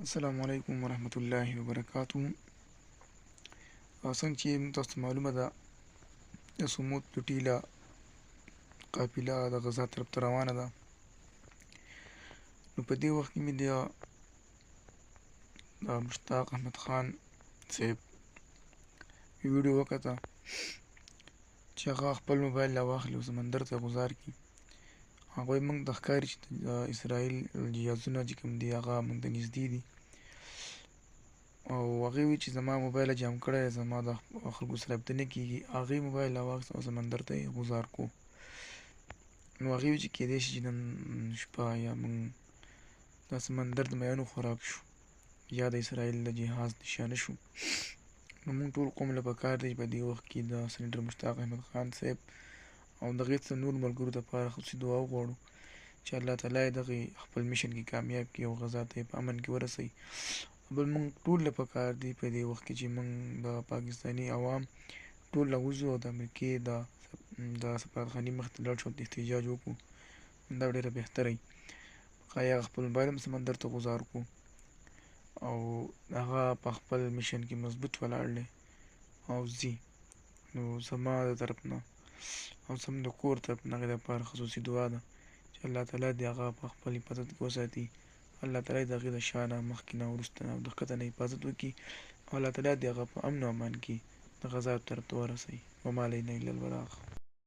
السلام علیکم ورحمت الله وبرکاتو. څنګه چې تاسو ته معلومه ده د سمود د ټیله قافله د غزا طرف ته روانه ده. نو په دې وخت کې مې د مشتاق احمد خان صاحب ویډیو وکته چې هغه خپل موبایل راواخلي او سمندر ته غوځار کړي. هغوی موږ ته ښکاري چې د اسرائیل جهازونه چې کوم دي هغه موږ ته نږدې دي او هغې وایي چې زما موبایل جام کړی دی، زما د خلکو سره رابطه نه کېږي. هغې موبایل راواخیست او سمندر ته یې غوځار کړو. نو هغې وایي چې کیدای شي چې نن شپه یا موږ د سمندر د مایانو خوراک شو یا د اسرائیل د جهاز نشانه شو. نو موږ ټول قوم له پکار دی چې په دې وخت کې د سېنیټر مشتاق احمد خان صاحب او د هغې څخه نور ملګرو دپاره خصوصي دعا وغواړو چې الله تعالی یې دغې خپل میشن کې کامیاب کړي او غزا ته یې په امن کې ورسوي. بل موږ ټول له پکار دی په دې وخت کې چې موږ د پاکستاني عوام ټول راوځو او د امریکې د سفارتخانې مخې ته لاړ شو او احتجاج وکړو. دا ډېره بهتره وي. ښایي هغه خپل موبایل هم سمندر ته غوځار کړو او هغه په خپل میشن کې مضبوط ولاړ دی او ځي. نو زما د طرف نه او زموږ د کور طرف نه هغې دپاره خصوصي دعا ده چې الله تعالی دې هغه په خپل حفاظت کې وساتي. الله تعالی د هغې د شا نه مخکې نه وروسته نه او د ښکته نه حفاظت وکړي او الله تعالی دې هغه په امن او امان کې د غزا طرف ته ورسوي. وما علینا الا البلاغ.